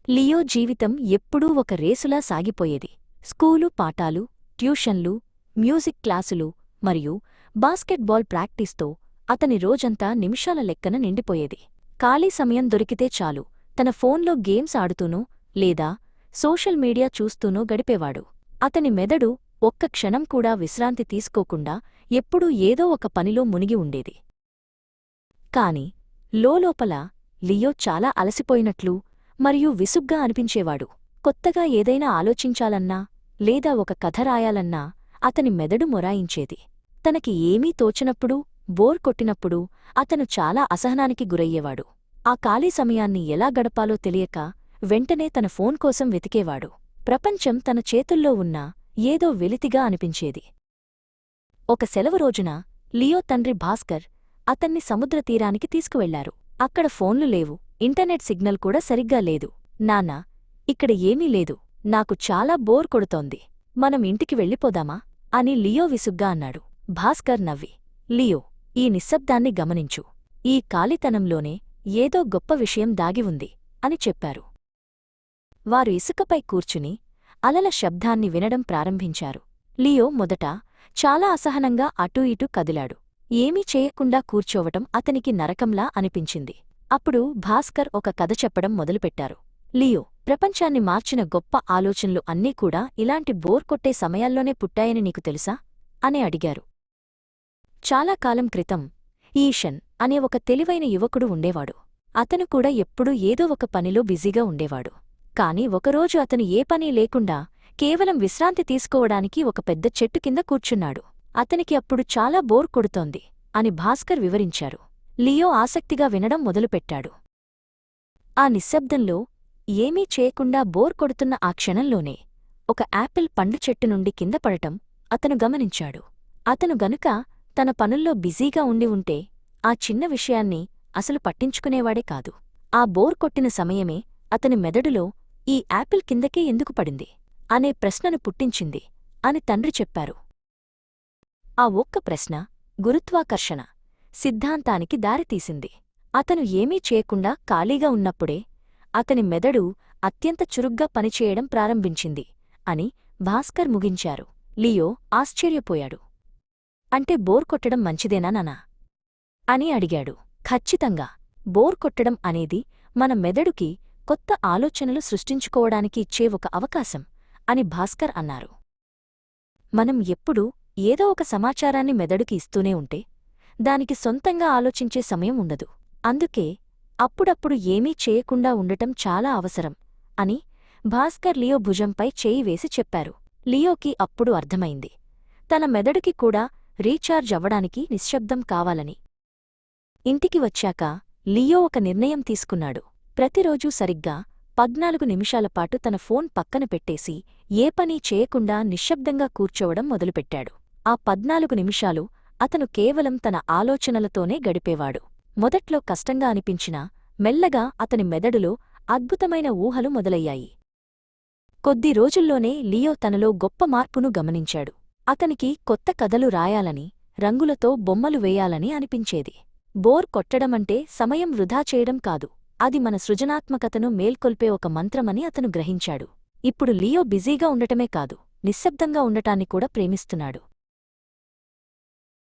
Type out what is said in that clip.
Leo జీవితం ఎప్పుడూ ఒక రేసులా సాగిపోయేది. స్కూలు పాఠాలు, ట్యూషన్లు, మ్యూజిక్ క్లాసులు మరియు బాస్కెట్బాల్ ప్రాక్టీస్తో అతని రోజంతా నిమిషాల లెక్కన నిండిపోయేది. ఖాళీ సమయం దొరికితే చాలు తన ఫోన్లో గేమ్స్ ఆడుతూనో లేదా సోషల్ మీడియా చూస్తూనో గడిపేవాడు. అతని మెదడు ఒక్క క్షణం కూడా విశ్రాంతి తీసుకోకుండా ఎప్పుడూ ఏదో ఒక పనిలో మునిగి ఉండేది. కాని లోలోపల లియో చాలా అలసిపోయినట్లు మరియు విసుగ్గా అనిపించేవాడు. కొత్తగా ఏదైనా ఆలోచించాలన్నా లేదా ఒక కథ రాయాలన్నా అతని మెదడు మొరాయించేది. తనకి ఏమీ తోచనప్పుడు, బోర్ కొట్టినప్పుడు అతను చాలా అసహనానికి గురయ్యేవాడు. ఆ ఖాళీ సమయాన్ని ఎలా గడపాలో తెలియక వెంటనే తన ఫోన్ కోసం వెతికేవాడు. ప్రపంచం తన చేతుల్లో ఉన్నా ఏదో వెలితిగా అనిపించేది. ఒక సెలవు రోజున లియో తండ్రి భాస్కర్ అతన్ని సముద్రతీరానికి తీసుకువెళ్లారు. అక్కడ ఫోన్లు లేవు, ఇంటర్నెట్ సిగ్నల్ కూడా సరిగ్గా లేదు. నాన్నా, ఇక్కడ ఏమీ లేదు, నాకు చాలా బోర్ కొడుతోంది, మనం ఇంటికి వెళ్ళిపోదామా అని లియో విసుగ్గా అన్నాడు. భాస్కర్ నవ్వి, లియో, ఈ నిశ్శబ్దాన్ని గమనించు, ఈ ఖాళీతనంలోనే ఏదో గొప్ప విషయం దాగి ఉంది అని చెప్పారు. వారు ఇసుకపై కూర్చుని అలల శబ్దాన్ని వినడం ప్రారంభించారు. లియో మొదట చాలా అసహనంగా అటూ ఇటూ కదిలాడు. ఏమీ చేయకుండా కూర్చోవటం అతనికి నరకంలా అనిపించింది. అప్పుడు భాస్కర్ ఒక కథ చెప్పడం మొదలుపెట్టారు. లియో, ప్రపంచాన్ని మార్చిన గొప్ప ఆలోచనలు అన్నీ కూడా ఇలాంటి బోర్ కొట్టే సమయాల్లోనే పుట్టాయని నీకు తెలుసా అని అడిగారు. చాలా కాలం క్రితం ఈషన్ అనే ఒక తెలివైన యువకుడు ఉండేవాడు. అతను కూడా ఎప్పుడూ ఏదో ఒక పనిలో బిజీగా ఉండేవాడు. కాని ఒకరోజు అతను ఏ పనీ లేకుండా కేవలం విశ్రాంతి తీసుకోవడానికి ఒక పెద్ద చెట్టు కింద కూర్చున్నాడు. అతనికి అప్పుడు చాలా బోర్ కొడుతోంది అని భాస్కర్ వివరించారు. లియో ఆసక్తిగా వినడం మొదలుపెట్టాడు. ఆ నిశ్శబ్దంలో ఏమీ చేయకుండా బోర్ కొడుతున్న ఆ క్షణంలోనే ఒక యాపిల్ పండు చెట్టు నుండి కింద పడటం అతను గమనించాడు. అతను గనుక తన పనుల్లో బిజీగా ఉండి ఉంటే ఆ చిన్న విషయాన్ని అసలు పట్టించుకునేవాడే కాదు. ఆ బోర్ కొట్టిన సమయమే అతని మెదడులో ఈ యాపిల్ కిందకే ఎందుకు పడింది అనే ప్రశ్నను పుట్టించింది అని తండ్రి చెప్పారు. ఆ ఒక్క ప్రశ్న గురుత్వాకర్షణ సిద్ధాంతానికి దారితీసింది. అతను ఏమీ చేయకుండా ఖాళీగా ఉన్నప్పుడే అతని మెదడు అత్యంత చురుగ్గా పనిచేయడం ప్రారంభించింది అని భాస్కర్ ముగించారు. లియో ఆశ్చర్యపోయాడు. అంటే బోర్ కొట్టడం మంచిదేనా నానా అని అడిగాడు. ఖచ్చితంగా, బోర్ కొట్టడం అనేది మన మెదడుకి కొత్త ఆలోచనలు సృష్టించుకోవడానికి ఇచ్చే ఒక అవకాశం అని భాస్కర్ అన్నారు. మనం ఎప్పుడూ ఏదో ఒక సమాచారాన్ని మెదడుకి ఇస్తూనే ఉంటే దానికి సొంతంగా ఆలోచించే సమయం ఉండదు. అందుకే అప్పుడప్పుడు ఏమీ చేయకుండా ఉండటం చాలా అవసరం అని భాస్కర్ లియో భుజంపై చేయి వేసి చెప్పారు. లియోకి అప్పుడు అర్థమైంది, తన మెదడుకి కూడా రీఛార్జ్ అవ్వడానికి నిశ్శబ్దం కావాలని. ఇంటికి వచ్చాక లియో ఒక నిర్ణయం తీసుకున్నాడు. ప్రతిరోజూ సరిగ్గా 14 నిమిషాలపాటు తన ఫోన్ పక్కన పెట్టేసి ఏ పనీ చేయకుండా నిశ్శబ్దంగా కూర్చోవడం మొదలుపెట్టాడు. ఆ 14 నిమిషాలు అతను కేవలం తన ఆలోచనలతోనే గడిపేవాడు. మొదట్లో కష్టంగా అనిపించినా మెల్లగా అతని మెదడులో అద్భుతమైన ఊహలు మొదలయ్యాయి. కొద్ది రోజుల్లోనే లియో తనలో గొప్ప మార్పును గమనించాడు. అతనికి కొత్త కథలు రాయాలని, రంగులతో బొమ్మలు వేయాలని అనిపించేది. బోర్ కొట్టడమంటే సమయం వృధా చేయడం కాదు, అది మన సృజనాత్మకతను మేల్కొల్పే ఒక మంత్రమని అతను గ్రహించాడు. ఇప్పుడు లియో బిజీగా ఉండటమే కాదు, నిశ్శబ్దంగా ఉండటాన్ని కూడా ప్రేమిస్తున్నాడు.